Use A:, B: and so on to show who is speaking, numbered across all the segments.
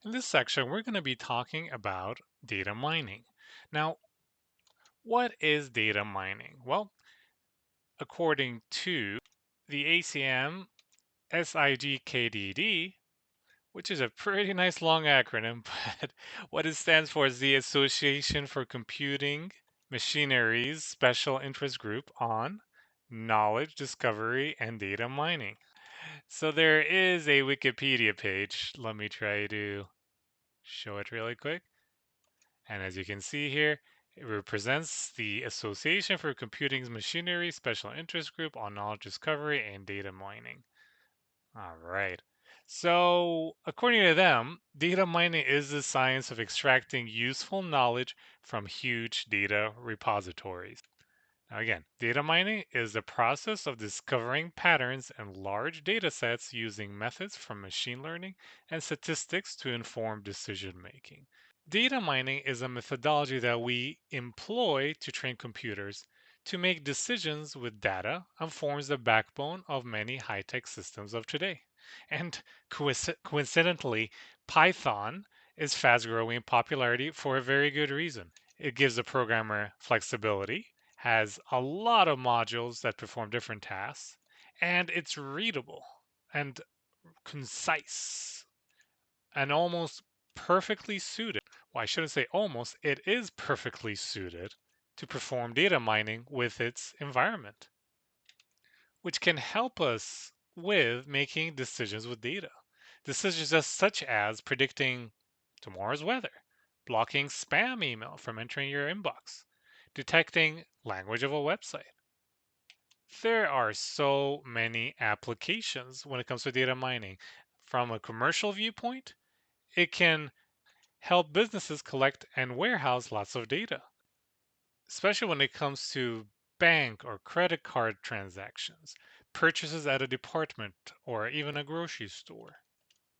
A: In this section, we're going to be talking about data mining. Now, what is data mining? Well, according to the ACM SIGKDD, which is a pretty nice long acronym, but what it stands for is the Association for Computing Machinery's Special Interest Group on Knowledge Discovery and Data Mining. So there is a Wikipedia page. Let me try to show it really quick. And as you can see here, it represents the Association for Computing Machinery Special Interest Group on Knowledge Discovery and Data Mining. All right. So, according to them, data mining is the science of extracting useful knowledge from huge data repositories. Now, again, data mining is the process of discovering patterns in large data sets using methods from machine learning and statistics to inform decision making. Data mining is a methodology that we employ to train computers to make decisions with data and forms the backbone of many high tech systems of today. And coincidentally, Python is fast growing in popularity for a very good reason. It gives the programmer flexibility, has a lot of modules that perform different tasks, and it's readable and concise and almost perfectly suited. Well, I shouldn't say almost, it is perfectly suited to perform data mining with its environment, which can help us with making decisions with data. Decisions such as predicting tomorrow's weather, blocking spam email from entering your inbox, detecting language of a website. There are so many applications when it comes to data mining. From a commercial viewpoint, it can help businesses collect and warehouse lots of data, especially when it comes to bank or credit card transactions, purchases at a department or even a grocery store,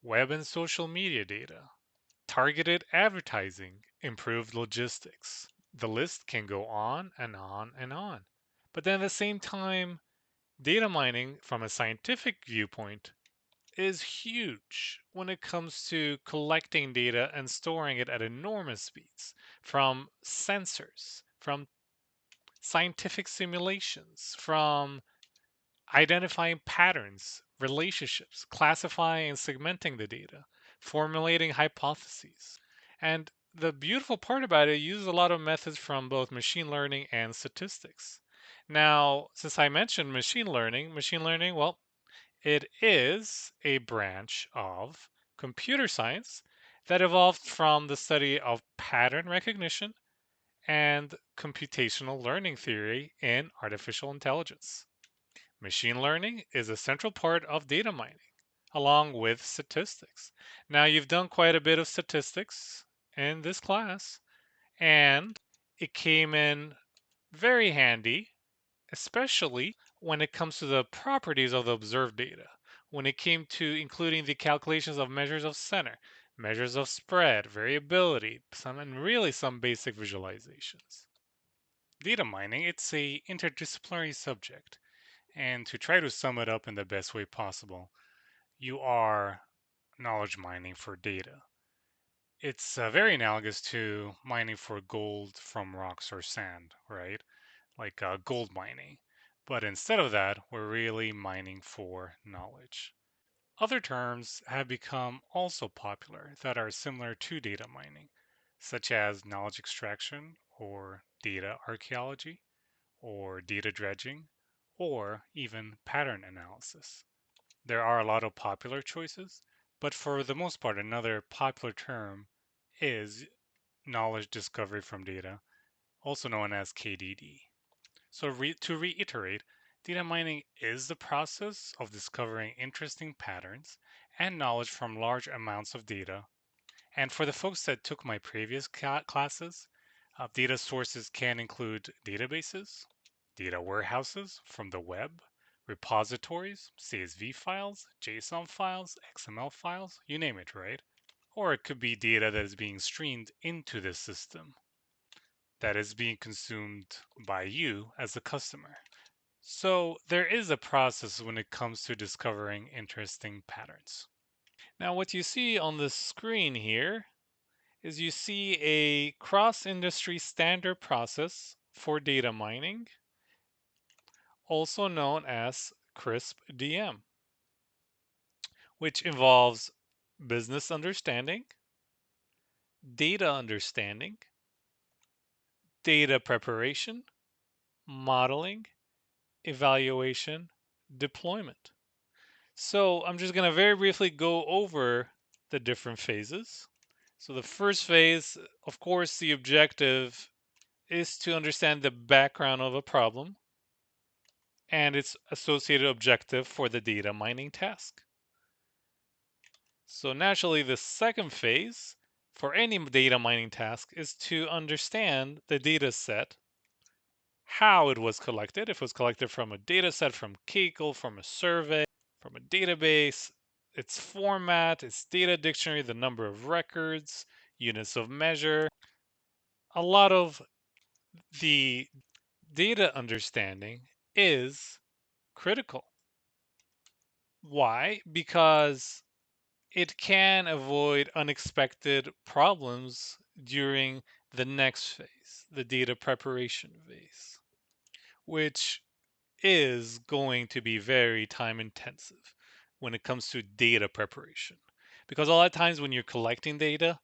A: web and social media data, targeted advertising, improved logistics. The list can go on and on and on. But then at the same time, data mining from a scientific viewpoint is huge when it comes to collecting data and storing it at enormous speeds from sensors, from scientific simulations, from identifying patterns, relationships, classifying and segmenting the data, formulating hypotheses. And the beautiful part about it uses a lot of methods from both machine learning and statistics. Now, since I mentioned machine learning, well, it is a branch of computer science that evolved from the study of pattern recognition and computational learning theory in artificial intelligence. Machine learning is a central part of data mining, along with statistics. Now, you've done quite a bit of statistics in this class, and it came in very handy, especially when it comes to the properties of the observed data, when it came to including the calculations of measures of center, measures of spread, variability, some and really some basic visualizations. Data mining, it's a interdisciplinary subject, and to try to sum it up in the best way possible, you are knowledge mining for data. It's very analogous to mining for gold from rocks or sand, right? Like gold mining. But instead of that, we're really mining for knowledge. Other terms have become also popular that are similar to data mining, such as knowledge extraction or data archaeology or data dredging or even pattern analysis. There are a lot of popular choices, but for the most part, another popular term is knowledge discovery from data, also known as KDD. So, to reiterate, data mining is the process of discovering interesting patterns and knowledge from large amounts of data. And for the folks that took my previous classes, data sources can include databases, data warehouses from the web, repositories, CSV files, JSON files, XML files, you name it, right? Or it could be data that is being streamed into the system that is being consumed by you as a customer. So there is a process when it comes to discovering interesting patterns. Now, what you see on the screen here is you see a cross-industry standard process for data mining, also known as CRISP-DM, which involves business understanding, data understanding, data preparation, modeling, evaluation, deployment. So I'm just going to very briefly go over the different phases. So the first phase, of course, the objective is to understand the background of a problem and its associated objective for the data mining task. So naturally, the second phase for any data mining task is to understand the data set, how it was collected, if it was collected from a data set, from Kaggle, from a survey, from a database, its format, its data dictionary, the number of records, units of measure. A lot of the data understanding is critical. Why? Because it can avoid unexpected problems during the next phase, the data preparation phase, which is going to be very time intensive when it comes to data preparation. Because a lot of times when you're collecting data,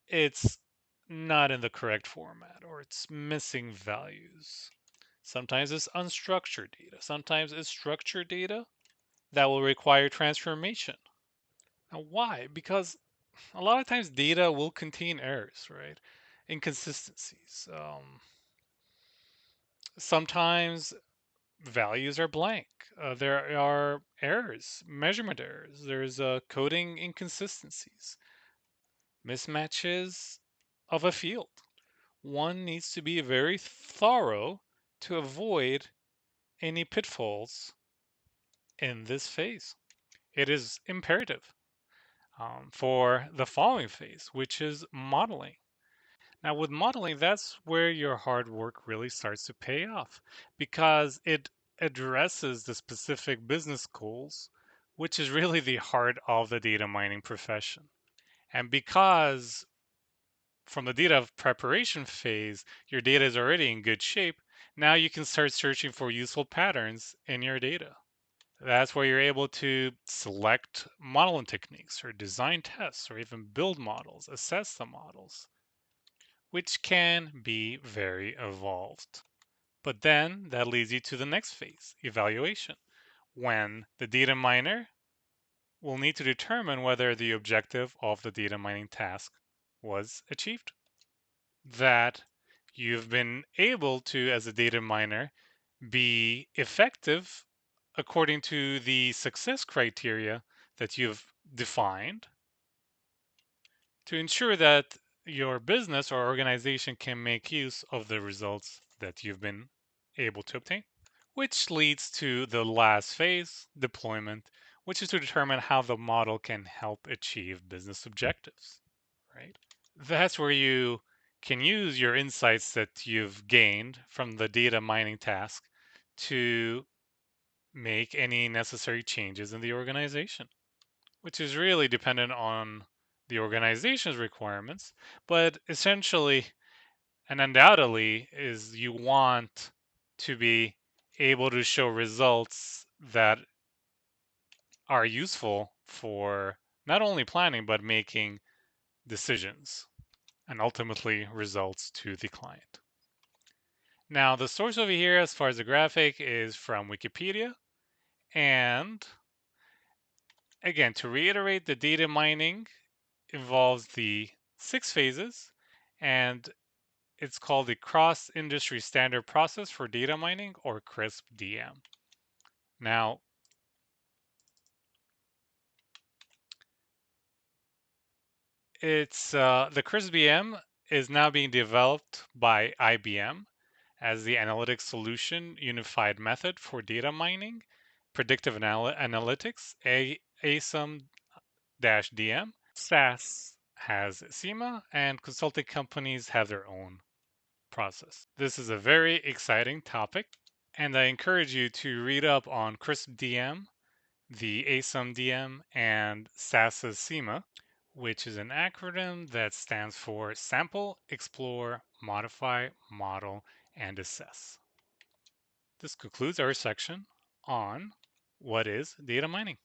A: it's not in the correct format or it's missing values. Sometimes it's unstructured data, sometimes it's structured data that will require transformation. Now, why? Because a lot of times data will contain errors, right? Inconsistencies. Sometimes values are blank. There are errors, measurement errors. There's coding inconsistencies, mismatches of a field. One needs to be very thorough to avoid any pitfalls in this phase. It is imperative for the following phase, which is modeling. Now, with modeling, that's where your hard work really starts to pay off because it addresses the specific business goals, which is really the heart of the data mining profession. And because from the data preparation phase, your data is already in good shape, now you can start searching for useful patterns in your data. That's where you're able to select modeling techniques or design tests or even build models, assess the models, which can be very evolved. But then that leads you to the next phase, evaluation, when the data miner will need to determine whether the objective of the data mining task was achieved. That you've been able to, as a data miner, be effective according to the success criteria that you've defined to ensure that your business or organization can make use of the results that you've been able to obtain. Which leads to the last phase, deployment, which is to determine how the model can help achieve business objectives, right? That's where you can use your insights that you've gained from the data mining task to make any necessary changes in the organization, which is really dependent on the organization's requirements, but essentially and undoubtedly is you want to be able to show results that are useful for not only planning but making decisions and ultimately results to the client. Now, the source over here, as far as the graphic, is from Wikipedia. And again, to reiterate, the data mining involves the 6 phases, and it's called the Cross Industry Standard Process for Data Mining, or CRISP-DM. Now, it's the CRISP-DM is now being developed by IBM as the Analytics Solution Unified Method for Data Mining, Predictive Analytics, ASIM-DM. SaaS has SEMA, and consulting companies have their own process. This is a very exciting topic, and I encourage you to read up on CRISP-DM, the ASUM-DM, and SASA-SEMA, which is an acronym that stands for Sample, Explore, Modify, Model, and Assess. This concludes our section on what is data mining.